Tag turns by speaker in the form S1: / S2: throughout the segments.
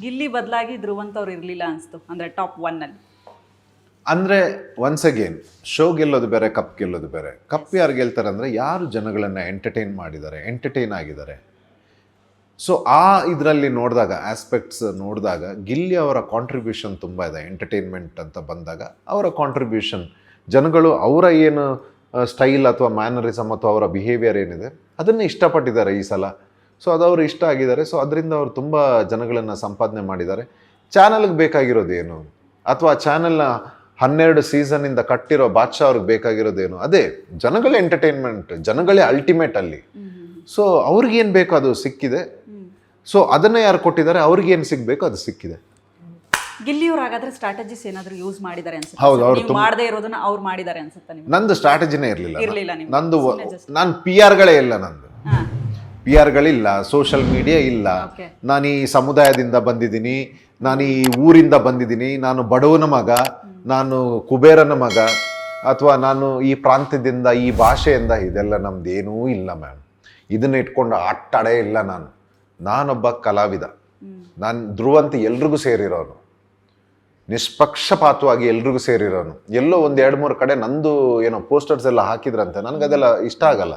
S1: ಗಿಲ್ಲಿ ಬದಲಾಗಿ ಧ್ರುವಂತ್ ಅವ್ರು ಇರಲಿಲ್ಲ ಅನಿಸ್ತು ಅಂದರೆ ಟಾಪ್ 1
S2: ಅಂದರೆ ಒನ್ಸ್ ಅಗೇನ್ ಶೋ ಗೆಲ್ಲೋದು ಬೇರೆ, ಕಪ್ ಗೆಲ್ಲೋದು ಬೇರೆ. ಕಪ್ ಯಾರು ಗೆಲ್ತಾರೆ ಅಂದರೆ ಯಾರು ಜನಗಳನ್ನು ಎಂಟರ್ಟೈನ್ ಮಾಡಿದ್ದಾರೆ, ಎಂಟರ್ಟೈನ್ ಆಗಿದ್ದಾರೆ. ಸೊ ಆ ಇದರಲ್ಲಿ ನೋಡಿದಾಗ, ಆಸ್ಪೆಕ್ಟ್ಸ್ ನೋಡಿದಾಗ ಗಿಲ್ಲಿ ಅವರ ಕಾಂಟ್ರಿಬ್ಯೂಷನ್ ತುಂಬ ಇದೆ. ಎಂಟರ್ಟೈನ್ಮೆಂಟ್ ಅಂತ ಬಂದಾಗ ಅವರ ಕಾಂಟ್ರಿಬ್ಯೂಷನ್, ಜನಗಳು ಅವರ ಏನು ಸ್ಟೈಲ್ ಅಥವಾ ಮ್ಯಾನರಿಸಮ್ ಅಥವಾ ಅವರ ಬಿಹೇವಿಯರ್ ಏನಿದೆ ಅದನ್ನೇ ಇಷ್ಟಪಟ್ಟಿದ್ದಾರೆ ಈ ಸಲ. ಸೊ ಅದು ಅವರು ಇಷ್ಟ ಆಗಿದ್ದಾರೆ. ಸೊ ಅದರಿಂದ ಅವರು ತುಂಬ ಜನಗಳನ್ನು ಸಂಪಾದನೆ ಮಾಡಿದ್ದಾರೆ. ಚಾನಲ್ಗೆ ಬೇಕಾಗಿರೋದೇನು, ಅಥವಾ ಚಾನಲ್ನ 12 ಸೀಸನ್ನಿಂದ ಕಟ್ಟಿರೋ ಬಾದ್ಶಾ ಅವ್ರಿಗೆ ಬೇಕಾಗಿರೋದೇನು, ಅದೇ ಜನಗಳೇ ಎಂಟರ್ಟೈನ್ಮೆಂಟ್, ಜನಗಳೇ ಅಲ್ಟಿಮೇಟ್ ಅಲ್ಲಿ. ಸೊ ಅವ್ರಿಗೇನು ಬೇಕೋ ಅದು ಸಿಕ್ಕಿದೆ. ಸೊ ಅದನ್ನೇ ಯಾರು ಕೊಟ್ಟಿದ್ದಾರೆ, ಅವ್ರಿಗೇನು ಸಿಗಬೇಕು ಅದು ಸಿಕ್ಕಿದೆ.
S1: ಗಿಲ್ಲಿಯವ್ರು ಹಾಗಾದ್ರೆ ಸ್ಟ್ರಾಟಜಿಸ್ ಏನಾದರೂ ಯೂಸ್ ಮಾಡಿದ್ದಾರೆ ಅನ್ಸುತ್ತೆ.
S2: ಹೌದು, ಅವ್ರು
S1: ನೀವು ಮಾಡದೇ ಇರೋದನ್ನ ಅವ್ರು ಮಾಡಿದ್ದಾರೆ ಅನ್ಸುತ್ತೆ ನಿಮ್ಗೆ?
S2: ನಂದು ಸ್ಟ್ರಾಟಜಿನೇ ಇರಲಿಲ್ಲ.
S1: ನಿಮ್ಗೆ?
S2: ನಂದು ನಾನು ಪಿ ಆರ್ಗಳೇ ಇಲ್ಲ, ನಂದು ಪಿ ಆರ್ಗಳಿಲ್ಲ, ಸೋಷಿಯಲ್ ಮೀಡಿಯಾ ಇಲ್ಲ. ನಾನು ಈ ಸಮುದಾಯದಿಂದ ಬಂದಿದ್ದೀನಿ, ನಾನು ಈ ಊರಿಂದ ಬಂದಿದ್ದೀನಿ, ನಾನು ಬಡವನ ಮಗ, ನಾನು ಕುಬೇರನ ಮಗ, ಅಥವಾ ನಾನು ಈ ಪ್ರಾಂತ್ಯದಿಂದ, ಈ ಭಾಷೆಯಿಂದ, ಇದೆಲ್ಲ ನಮ್ದೇನೂ ಇಲ್ಲ ಮ್ಯಾಮ್. ಇದನ್ನ ಇಟ್ಕೊಂಡು ಆಟಾಡೇ ಇಲ್ಲ. ನಾನೊಬ್ಬ ಕಲಾವಿದ. ನಾನು ಧ್ರುವಂತ್ ಎಲ್ರಿಗೂ ಸೇರಿರೋನು, ನಿಷ್ಪಕ್ಷಪಾತವಾಗಿ ಎಲ್ರಿಗೂ ಸೇರಿರೋನು. ಎಲ್ಲೋ 1-2-3 ಕಡೆ ನಂದು ಏನೋ ಪೋಸ್ಟರ್ಸ್ ಎಲ್ಲ ಹಾಕಿದ್ರಂತೆ, ನನಗದೆಲ್ಲ ಇಷ್ಟ ಆಗಲ್ಲ.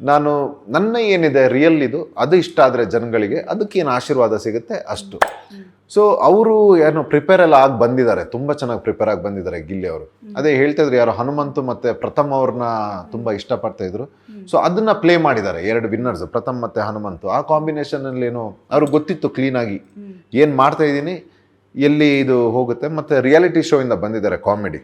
S2: ನಾನು ನನ್ನ ಏನಿದೆ ರಿಯಲ್ ಇದು, ಅದು ಇಷ್ಟ ಆದರೆ ಜನಗಳಿಗೆ ಅದಕ್ಕೇನು ಆಶೀರ್ವಾದ ಸಿಗುತ್ತೆ ಅಷ್ಟು. ಸೊ ಅವರು ಏನೋ ಪ್ರಿಪೇರ್ ಎಲ್ಲ ಆಗಿ ಬಂದಿದ್ದಾರೆ, ತುಂಬ ಚೆನ್ನಾಗಿ ಪ್ರಿಪೇರ್ ಆಗಿ ಬಂದಿದ್ದಾರೆ ಗಿಲ್ಲಿ ಅವರು. ಅದೇ ಹೇಳ್ತಿದ್ರು, ಯಾರು ಹನುಮಂತು ಮತ್ತು ಪ್ರಥಮ್ ಅವ್ರನ್ನ ತುಂಬ ಇಷ್ಟಪಡ್ತಾ ಇದ್ರು. ಸೊ ಅದನ್ನ ಪ್ಲೇ ಮಾಡಿದ್ದಾರೆ 2 ವಿನ್ನರ್ಸ್, ಪ್ರಥಮ್ ಮತ್ತು ಹನುಮಂತು. ಆ ಕಾಂಬಿನೇಷನಲ್ಲಿ ಏನೋ ಅವ್ರಿಗೆ ಗೊತ್ತಿತ್ತು ಕ್ಲೀನಾಗಿ ಏನು ಮಾಡ್ತಾ ಇದ್ದೀನಿ, ಎಲ್ಲಿ ಇದು ಹೋಗುತ್ತೆ. ಮತ್ತು ರಿಯಾಲಿಟಿ ಶೋ ಇಂದ ಬಂದಿದ್ದಾರೆ, ಕಾಮಿಡಿ.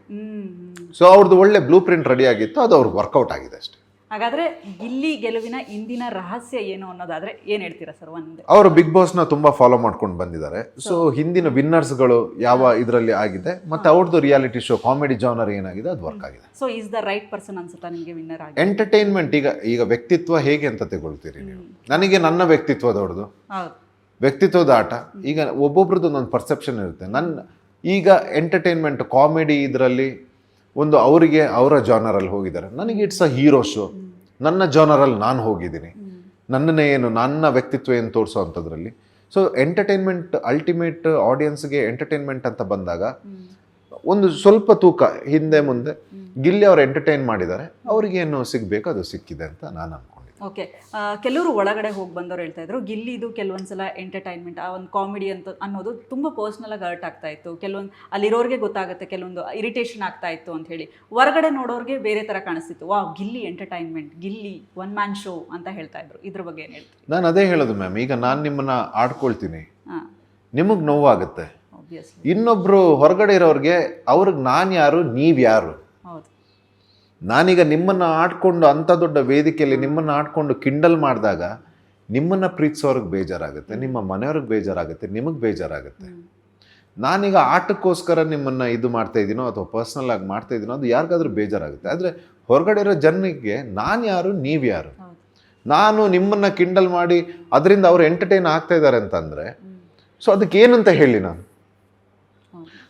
S2: ಸೊ ಅವ್ರದ್ದು ಒಳ್ಳೆ ಬ್ಲೂ ಪ್ರಿಂಟ್ ರೆಡಿ ಆಗಿತ್ತು, ಅದು ಅವ್ರಿಗೆ ವರ್ಕೌಟ್ ಆಗಿದೆ ಅಷ್ಟೇ.
S1: ಹಾಗಾದ್ರೆ ಗಿಲ್ಲಿ ಗೆಲುವಿನ ಇಂದಿನ ರಹಸ್ಯ ಏನು ಅನ್ನೋದಾದ್ರೆ ಏನ್ ಹೇಳ್ತೀರಾ ಸರ್?
S2: ಅವರು ಬಿಗ್ ಬಾಸ್ನ ತುಂಬಾ ಫಾಲೋ ಮಾಡ್ಕೊಂಡು ಬಂದಿದ್ದಾರೆ. ಸೊ ಹಿಂದಿನ ವಿನ್ನರ್ಸ್ಗಳು ಯಾವ ಇದರಲ್ಲಿ ಆಗಿದೆ, ಮತ್ತೆ ಅವ್ರದ್ದು ರಿಯಾಲಿಟಿ ಶೋ ಕಾಮಿಡಿ ಜಾನರ್ ಏನಾಗಿದೆ ಅದು ವರ್ಕ್ ಆಗಿದೆ.
S1: So is the right person ಅನ್ಸುತ್ತಾ ನಿಮಗೆ ವಿನ್ನರ್ ಆಗಿ?
S2: ಎಂಟರ್ಟೈನ್ಮೆಂಟ್ ಈಗ ವ್ಯಕ್ತಿತ್ವ ಹೇಗೆ ಅಂತ ತಗೊಳ್ತೀರಿ ನೀವು? ನನಗೆ ನನ್ನ ವ್ಯಕ್ತಿತ್ವ ದೊಡ್ಡದು, ವ್ಯಕ್ತಿತ್ವದ ಆಟ. ಈಗ ಒಬ್ಬೊಬ್ರದ್ದು ನನ್ನ ಪರ್ಸೆಪ್ಷನ್ ಇರುತ್ತೆ. ಈಗ ಎಂಟರ್ಟೈನ್ಮೆಂಟ್ ಕಾಮಿಡಿ ಇದರಲ್ಲಿ ಒಂದು ಅವರಿಗೆ ಅವರ ಜಾನರಲ್ಲಿ ಹೋಗಿದ್ದಾರೆ, ನನಗೆ ಇಟ್ಸ್ ಅ ಹೀರೋ ಶೋ. ನನ್ನ ಜಾನರಲ್ಲಿ ನಾನು ಹೋಗಿದ್ದೀನಿ, ನನ್ನನ್ನೇ ಏನು ನನ್ನ ವ್ಯಕ್ತಿತ್ವ ಏನು ತೋರಿಸೋ ಅಂಥದ್ರಲ್ಲಿ. ಸೊ ಎಂಟರ್ಟೈನ್ಮೆಂಟ್ ಅಲ್ಟಿಮೇಟ್ ಆಡಿಯನ್ಸ್ಗೆ ಎಂಟರ್ಟೈನ್ಮೆಂಟ್ ಅಂತ ಬಂದಾಗ ಒಂದು ಸ್ವಲ್ಪ ತೂಕ ಹಿಂದೆ ಮುಂದೆ ಗಿಲ್ಲಿ ಅವರು ಎಂಟರ್ಟೈನ್ ಮಾಡಿದ್ದಾರೆ, ಅವ್ರಿಗೇನು ಸಿಗಬೇಕು ಅದು ಸಿಕ್ಕಿದೆ ಅಂತ ನಾನು ಅನ್ಕೊಂಡಿದ್ದೆ.
S1: ಓಕೆ, ಕೆಲವರು ಒಳಗಡೆ ಹೋಗಿ ಬಂದವರು ಹೇಳ್ತಾ ಇದ್ರು ಗಿಲ್ಲಿದು ಕೆಲವೊಂದ್ಸಲ ಎಂಟರ್ಟೈನ್ಮೆಂಟ್ ಆ ಒಂದು ಕಾಮಿಡಿ ಅಂತ ಅನ್ನೋದು ತುಂಬ ಪರ್ಸ್ನಲಾಗಿ ಹರ್ಟ್ ಆಗ್ತಾ ಇತ್ತು, ಕೆಲವೊಂದು ಅಲ್ಲಿರೋರಿಗೆ ಗೊತ್ತಾಗುತ್ತೆ, ಕೆಲವೊಂದು ಇರಿಟೇಷನ್ ಆಗ್ತಾ ಇತ್ತು ಅಂತ ಹೇಳಿ. ಹೊರಗಡೆ ನೋಡೋರಿಗೆ ಬೇರೆ ಥರ ಕಾಣಿಸ್ತಿತ್ತು, ವಾ Gilli entertainment, Gilli 1 man show ಅಂತ ಹೇಳ್ತಾ ಇದ್ರು. ಇದ್ರ ಬಗ್ಗೆ ಏನು ಹೇಳ್ತೀವಿ?
S2: ನಾನು ಅದೇ ಹೇಳೋದು ಮ್ಯಾಮ್, ಈಗ ನಾನು ನಿಮ್ಮನ್ನ ಆಡ್ಕೊಳ್ತೀನಿ, ನಿಮಗೆ ನೋವಾಗುತ್ತೆ. ಇನ್ನೊಬ್ರು ಹೊರಗಡೆ ಇರೋರಿಗೆ ಅವ್ರಿಗೆ ನಾನು ಯಾರು, ನೀವು ಯಾರು? ನಾನೀಗ ನಿಮ್ಮನ್ನು ಆಡ್ಕೊಂಡು ಅಂಥ ದೊಡ್ಡ ವೇದಿಕೆಯಲ್ಲಿ ನಿಮ್ಮನ್ನು ಆಡ್ಕೊಂಡು ಕಿಂಡಲ್ ಮಾಡಿದಾಗ ನಿಮ್ಮನ್ನು ಪ್ರೀತಿಸೋರ್ಗೆ ಬೇಜಾರಾಗುತ್ತೆ, ನಿಮ್ಮ ಮನೆಯವ್ರಿಗೆ ಬೇಜಾರಾಗುತ್ತೆ, ನಿಮಗೆ ಬೇಜಾರಾಗುತ್ತೆ. ನಾನೀಗ ಆಟಕ್ಕೋಸ್ಕರ ನಿಮ್ಮನ್ನು ಇದು ಮಾಡ್ತಾ ಇದ್ದೀನೋ ಅಥವಾ ಪರ್ಸ್ನಲ್ ಆಗಿ ಮಾಡ್ತಾ ಇದ್ದೀನೋ ಅದು ಯಾರಿಗಾದ್ರೂ ಬೇಜಾರಾಗುತ್ತೆ. ಆದರೆ ಹೊರಗಡೆ ಇರೋ ಜನರಿಗೆ ನಾನು ಯಾರು, ನೀವು ಯಾರು? ನಾನು ನಿಮ್ಮನ್ನು ಕಿಂಡಲ್ ಮಾಡಿ ಅದರಿಂದ ಅವರು ಎಂಟರ್ಟೈನ್ ಆಗ್ತಾ ಇದ್ದಾರೆ ಅಂತಂದರೆ ಸೊ ಅದಕ್ಕೆ ಏನಂತ ಹೇಳಿ ನಾನು?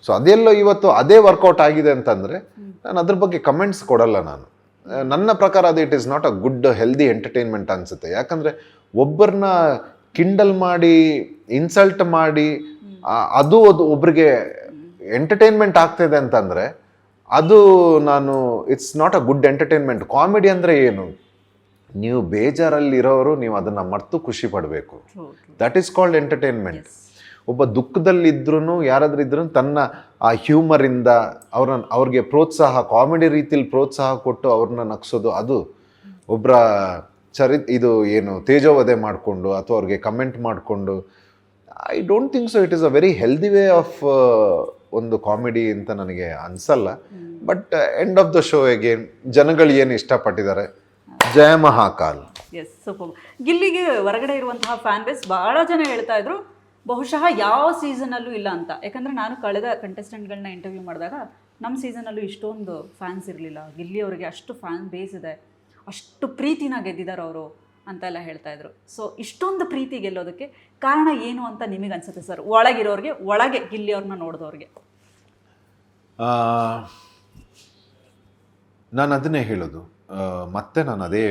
S2: ಸೊ ಅದೆಲ್ಲೋ ಇವತ್ತು ಅದೇ ವರ್ಕೌಟ್ ಆಗಿದೆ ಅಂತಂದರೆ ನಾನು ಅದ್ರ ಬಗ್ಗೆ ಕಮೆಂಟ್ಸ್ ಕೊಡಲ್ಲ. ನನ್ನ ಪ್ರಕಾರ ಅದು it is not a good healthy entertainment ಅನಿಸುತ್ತೆ. ಯಾಕಂದರೆ ಒಬ್ಬರನ್ನ ಕಿಂಡಲ್ ಮಾಡಿ ಇನ್ಸಲ್ಟ್ ಮಾಡಿ ಅದು ಒಬ್ರಿಗೆ ಎಂಟರ್ಟೈನ್ಮೆಂಟ್ ಆಗ್ತಾಯಿದೆ ಅಂತಂದರೆ ಅದು it's not a good entertainment. Comedy ಅಂದರೆ ಏನು? ನೀವು ಬೇಜಾರಲ್ಲಿರೋರು ನೀವು ಅದನ್ನು ಮರ್ತು ಖುಷಿ ಪಡಬೇಕು, ದಟ್ ಈಸ್ ಕಾಲ್ಡ್ ಎಂಟರ್ಟೈನ್ಮೆಂಟ್. ಒಬ್ಬ ದುಃಖದಲ್ಲಿದ್ರೂ ಯಾರಾದ್ರೂ ಇದ್ರೂ ತನ್ನ ಆ ಹ್ಯೂಮರಿಂದ ಅವ್ರಿಗೆ ಪ್ರೋತ್ಸಾಹ, ಕಾಮಿಡಿ ರೀತಿಲಿ ಪ್ರೋತ್ಸಾಹ ಕೊಟ್ಟು ಅವ್ರನ್ನ ನಗಿಸೋದು, ಅದು ಒಬ್ಬರ ಇದು ಏನು ತೇಜೋವಧೆ ಮಾಡಿಕೊಂಡು ಅಥವಾ ಅವ್ರಿಗೆ ಕಮೆಂಟ್ ಮಾಡಿಕೊಂಡು, I don't think so it is a very healthy way of ಒಂದು ಕಾಮಿಡಿ ಅಂತ ನನಗೆ ಅನಿಸಲ್ಲ. But end of the show again ಜನಗಳು ಏನು ಇಷ್ಟಪಟ್ಟಿದ್ದಾರೆ, ಜಯ ಮಹಾಕಾಲ್.
S1: Yes, super. ಗಿಲ್ಲಿಗೆ ಹೊರಗಡೆ ಇರುವಂತಹ ಫ್ಯಾನ್ ಬೇಸ್ ಬಹಳ ಜನ ಹೇಳ್ತಾ ಇದ್ರು ಬಹುಶಃ ಯಾವ ಸೀಸನಲ್ಲೂ ಇಲ್ಲ ಅಂತ. ಯಾಕಂದರೆ ನಾನು ಕಳೆದ ಕಂಟೆಸ್ಟೆಂಟ್ಗಳನ್ನ ಇಂಟರ್ವ್ಯೂ ಮಾಡಿದಾಗ ನಮ್ಮ ಸೀಸನಲ್ಲೂ ಇಷ್ಟೊಂದು ಫ್ಯಾನ್ಸ್ ಇರಲಿಲ್ಲ, ಗಿಲ್ಲಿ ಅವರಿಗೆ ಅಷ್ಟು ಫ್ಯಾನ್ ಬೇಸ್ ಇದೆ, ಅಷ್ಟು ಪ್ರೀತಿನ ಗೆದ್ದಿದ್ದಾರೆ ಅವರು ಅಂತೆಲ್ಲ ಹೇಳ್ತಾ ಇದ್ರು. ಸೊ ಇಷ್ಟೊಂದು ಪ್ರೀತಿ ಗೆಲ್ಲೋದಕ್ಕೆ ಕಾರಣ ಏನು ಅಂತ ನಿಮಗೆ ಅನ್ಸುತ್ತೆ ಸರ್, ಒಳಗಿರೋರಿಗೆ, ಒಳಗೆ ಗಿಲ್ಲಿ ಅವ್ರನ್ನ ನೋಡಿದವ್ರಿಗೆ?
S2: ನಾನು ಅದನ್ನೇ ಹೇಳೋದು. ಮತ್ತೆ ನಾನು ಅದೇ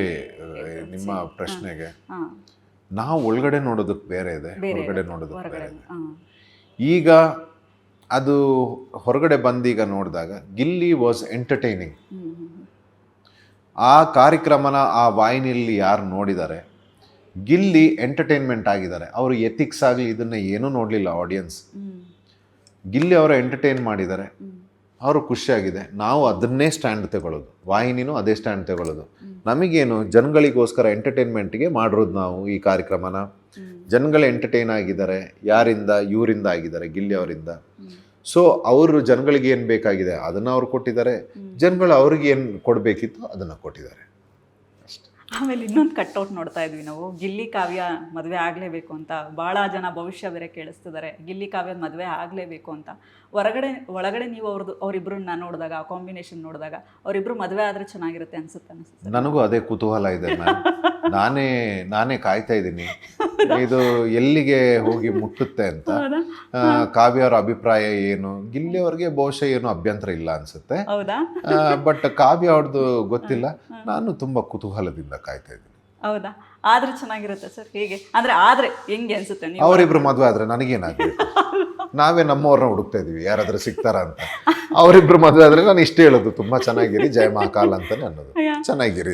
S2: ನಿಮ್ಮ ಪ್ರಶ್ನೆಗೆ, ನಾವು ಒಳಗಡೆ ನೋಡೋದಕ್ಕೆ ಬೇರೆ ಇದೆ, ಹೊರಗಡೆ ನೋಡೋದಕ್ಕೆ ಬೇರೆ ಇದೆ. ಈಗ ಅದು ಹೊರಗಡೆ ಬಂದೀಗ ನೋಡಿದಾಗ ಗಿಲ್ಲಿ ವಾಸ್ ಎಂಟರ್ಟೈನಿಂಗ್. ಆ ಕಾರ್ಯಕ್ರಮನ ಆ ವಾಹಿನಿಯಲ್ಲಿ ಯಾರು ನೋಡಿದ್ದಾರೆ, ಗಿಲ್ಲಿ ಎಂಟರ್ಟೈನ್ಮೆಂಟ್ ಆಗಿದ್ದಾರೆ. ಅವರು ಎಥಿಕ್ಸ್ ಆಗಲಿ ಇದನ್ನು ಏನೂ ನೋಡಲಿಲ್ಲ ಆಡಿಯನ್ಸ್. ಗಿಲ್ಲಿ ಅವರ ಎಂಟರ್ಟೈನ್ ಮಾಡಿದ್ದಾರೆ, ಅವರು ಖುಷಿಯಾಗಿದೆ. ನಾವು ಅದನ್ನೇ ಸ್ಟ್ಯಾಂಡ್ ತಗೊಳ್ಳೋದು, ವಾಹಿನಿನೂ ಅದೇ ಸ್ಟ್ಯಾಂಡ್ ತಗೊಳ್ಳೋದು. ನಮಗೇನು ಜನಗಳಿಗೋಸ್ಕರ ಎಂಟರ್ಟೈನ್ಮೆಂಟ್ಗೆ ಮಾಡಿರೋದು ನಾವು ಈ ಕಾರ್ಯಕ್ರಮನ. ಜನಗಳು ಎಂಟರ್ಟೈನ್ ಆಗಿದ್ದಾರೆ, ಯಾರಿಂದ, ಇವರಿಂದ ಆಗಿದ್ದಾರೆ, ಗಿಲ್ಲಿ ಅವರಿಂದ. ಸೊ ಅವರು ಜನಗಳಿಗೆ ಏನು ಬೇಕಾಗಿದೆ ಅದನ್ನು ಅವ್ರು ಕೊಟ್ಟಿದ್ದಾರೆ, ಜನಗಳು ಅವ್ರಿಗೆ ಏನು ಕೊಡಬೇಕಿತ್ತು ಅದನ್ನು ಕೊಟ್ಟಿದ್ದಾರೆ.
S1: ಆಮೇಲೆ ಇನ್ನೊಂದು ಕಟ್ಔಟ್ ನೋಡ್ತಾ ಇದ್ವಿ ನಾವು, ಗಿಲ್ಲಿ ಕಾವ್ಯ ಮದುವೆ ಆಗಲೇಬೇಕು ಅಂತ. ಭಾಳ ಜನ ಭವಿಷ್ಯ ಬೇರೆ ಕೇಳಿಸ್ತಿದ್ದಾರೆ, ಗಿಲ್ಲಿ ಕಾವ್ಯದ ಮದುವೆ ಆಗಲೇಬೇಕು ಅಂತ. ಒಳಗಡೆ ನೀವು ಅವರಿಬ್ಬರನ್ನ ನೋಡಿದಾಗ, ಆ ಕಾಂಬಿನೇಷನ್ ನೋಡಿದಾಗ ಅವರಿಬ್ಬರು ಮದುವೆ ಆದರೆ ಚೆನ್ನಾಗಿರುತ್ತೆ ಅನ್ಸುತ್ತೆ.
S2: ನನಗೂ ಅದೇ ಕುತೂಹಲ ಇದೆ ಮ್ಯಾಮ್. ನಾನೇ ಕಾಯ್ತಾ ಇದ್ದೀನಿ ಇದು ಎಲ್ಲಿಗೆ ಹೋಗಿ ಮುಟ್ಟುತ್ತೆ ಅಂತ. ಕಾವ್ಯ ಅವರ ಅಭಿಪ್ರಾಯ ಏನು, ಗಿಲ್ಲಿ ಅವ್ರಿಗೆ ಬಹುಶಃ ಏನು ಅಭ್ಯಂತರ ಇಲ್ಲ ಅನ್ಸುತ್ತೆ.
S1: ಹೌದಾ?
S2: ಬಟ್ ಕಾವ್ಯ ಅವ್ರದ್ದು ಗೊತ್ತಿಲ್ಲ. ನಾನು ತುಂಬಾ ಕುತೂಹಲದಿಂದ ಕಾಯ್ತಾ ಇದ್ದೀನಿ.
S1: ಹೌದಾ? ಆದ್ರೆ ಚೆನ್ನಾಗಿರುತ್ತೆ ಸರ್. ಹೇಗೆ ಆದ್ರೆ ಹೆಂಗೆ ಅನ್ಸುತ್ತೆ ನೀವು?
S2: ಅವರಿಬ್ರು ಮದುವೆ ಆದ್ರೆ ನನಗೇನಾಗಬೇಕು? ನಾವೇ ನಮ್ಮವ್ರನ್ನ ಹುಡುಕ್ತಾ ಇದೀವಿ, ಯಾರಾದ್ರೂ ಸಿಗ್ತಾರ ಅಂತ. ಅವರಿಬ್ರು ಮದುವೆ ಆದ್ರೆ ನಾನು ಇಷ್ಟೇ ಹೇಳೋದು, ತುಂಬಾ ಚೆನ್ನಾಗಿರಿ, ಜಯ ಮಹಾಕಾಲ್ ಅಂತಾನೆ ಅನ್ನೋದು. ಚೆನ್ನಾಗಿರಿ.